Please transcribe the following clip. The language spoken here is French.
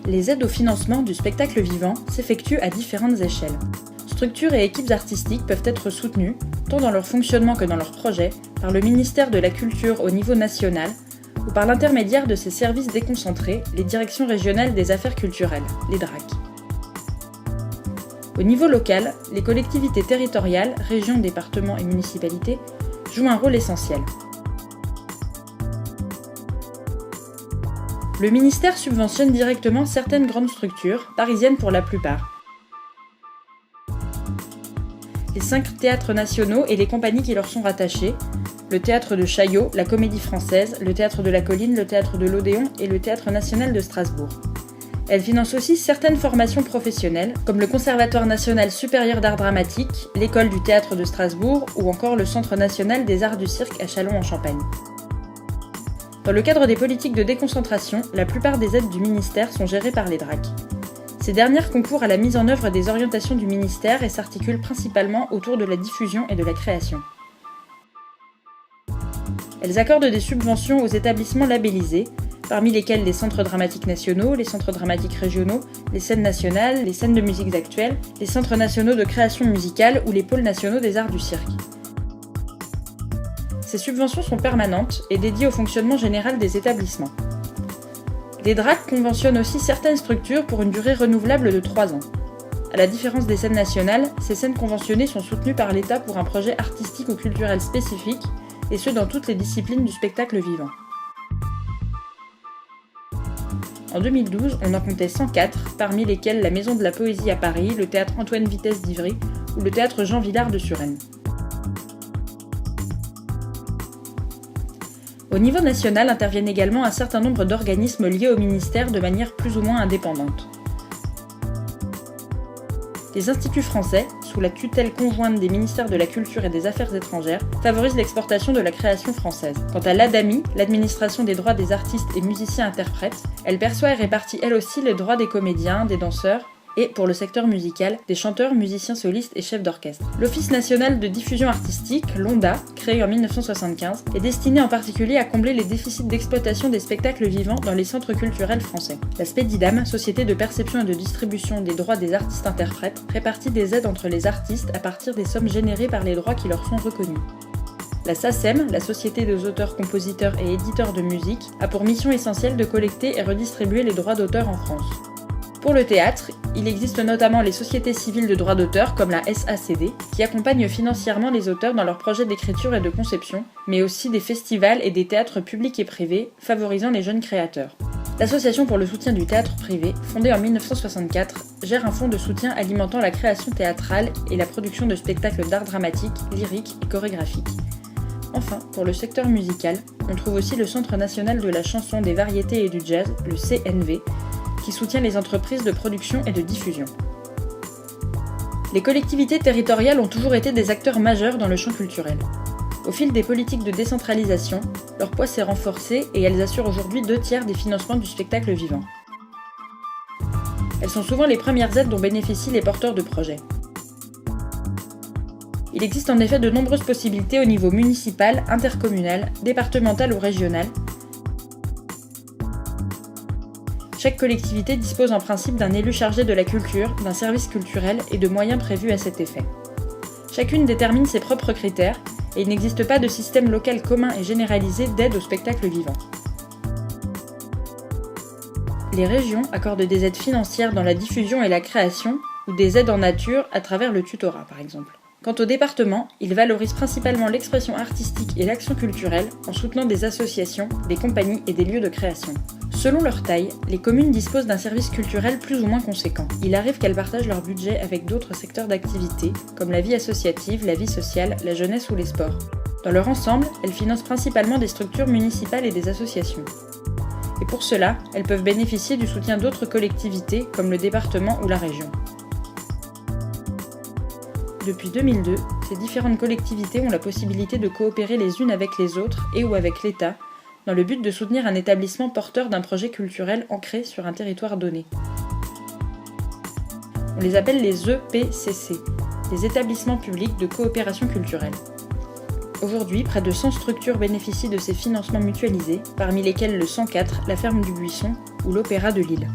Les aides au financement du spectacle vivant s'effectuent à différentes échelles. Structures et équipes artistiques peuvent être soutenues, tant dans leur fonctionnement que dans leurs projets, par le ministère de la Culture au niveau national ou par l'intermédiaire de ses services déconcentrés, les directions régionales des affaires culturelles, les DRAC. Au niveau local, les collectivités territoriales, régions, départements et municipalités jouent un rôle essentiel. Le ministère subventionne directement certaines grandes structures, parisiennes pour la plupart. Les 5 théâtres nationaux et les compagnies qui leur sont rattachées, le théâtre de Chaillot, la Comédie Française, le théâtre de la Colline, le théâtre de l'Odéon et le théâtre national de Strasbourg. Elle finance aussi certaines formations professionnelles, comme le Conservatoire national supérieur d'art dramatique, l'école du théâtre de Strasbourg ou encore le Centre national des arts du cirque à Châlons-en-Champagne. Dans le cadre des politiques de déconcentration, la plupart des aides du ministère sont gérées par les DRAC. Ces dernières concourent à la mise en œuvre des orientations du ministère et s'articulent principalement autour de la diffusion et de la création. Elles accordent des subventions aux établissements labellisés, parmi lesquels les centres dramatiques nationaux, les centres dramatiques régionaux, les scènes nationales, les scènes de musiques actuelles, les centres nationaux de création musicale ou les pôles nationaux des arts du cirque. Ces subventions sont permanentes et dédiées au fonctionnement général des établissements. Les DRAC conventionnent aussi certaines structures pour une durée renouvelable de 3 ans. À la différence des scènes nationales, ces scènes conventionnées sont soutenues par l'État pour un projet artistique ou culturel spécifique, et ce dans toutes les disciplines du spectacle vivant. En 2012, on en comptait 104, parmi lesquels la Maison de la Poésie à Paris, le théâtre Antoine Vitesse d'Ivry ou le théâtre Jean Villard de Suresnes. Au niveau national interviennent également un certain nombre d'organismes liés au ministère de manière plus ou moins indépendante. Les instituts français, sous la tutelle conjointe des ministères de la Culture et des Affaires étrangères, favorisent l'exportation de la création française. Quant à l'ADAMI, l'administration des droits des artistes et musiciens-interprètes, elle perçoit et répartit elle aussi les droits des comédiens, des danseurs, et, pour le secteur musical, des chanteurs, musiciens solistes et chefs d'orchestre. L'Office national de diffusion artistique, l'ONDA, créé en 1975, est destiné en particulier à combler les déficits d'exploitation des spectacles vivants dans les centres culturels français. La SPEDIDAM, Société de perception et de distribution des droits des artistes-interprètes, répartit des aides entre les artistes à partir des sommes générées par les droits qui leur sont reconnus. La SACEM, la Société des auteurs, compositeurs et éditeurs de musique, a pour mission essentielle de collecter et redistribuer les droits d'auteur en France. Pour le théâtre, il existe notamment les sociétés civiles de droits d'auteur comme la SACD, qui accompagnent financièrement les auteurs dans leurs projets d'écriture et de conception, mais aussi des festivals et des théâtres publics et privés, favorisant les jeunes créateurs. L'Association pour le soutien du théâtre privé, fondée en 1964, gère un fonds de soutien alimentant la création théâtrale et la production de spectacles d'art dramatique, lyrique et chorégraphique. Enfin, pour le secteur musical, on trouve aussi le Centre national de la chanson, des variétés et du jazz, le CNV, qui soutient les entreprises de production et de diffusion. Les collectivités territoriales ont toujours été des acteurs majeurs dans le champ culturel. Au fil des politiques de décentralisation, leur poids s'est renforcé et elles assurent aujourd'hui 2/3 des financements du spectacle vivant. Elles sont souvent les premières aides dont bénéficient les porteurs de projets. Il existe en effet de nombreuses possibilités au niveau municipal, intercommunal, départemental ou régional. Chaque collectivité dispose en principe d'un élu chargé de la culture, d'un service culturel et de moyens prévus à cet effet. Chacune détermine ses propres critères et il n'existe pas de système local commun et généralisé d'aide au spectacle vivant. Les régions accordent des aides financières dans la diffusion et la création ou des aides en nature à travers le tutorat par exemple. Quant au département, il valorise principalement l'expression artistique et l'action culturelle en soutenant des associations, des compagnies et des lieux de création. Selon leur taille, les communes disposent d'un service culturel plus ou moins conséquent. Il arrive qu'elles partagent leur budget avec d'autres secteurs d'activité, comme la vie associative, la vie sociale, la jeunesse ou les sports. Dans leur ensemble, elles financent principalement des structures municipales et des associations. Et pour cela, elles peuvent bénéficier du soutien d'autres collectivités, comme le département ou la région. Depuis 2002, ces différentes collectivités ont la possibilité de coopérer les unes avec les autres et ou avec l'État, dans le but de soutenir un établissement porteur d'un projet culturel ancré sur un territoire donné. On les appelle les EPCC, les établissements publics de coopération culturelle. Aujourd'hui, près de 100 structures bénéficient de ces financements mutualisés, parmi lesquels le 104, la Ferme du Buisson ou l'Opéra de Lille.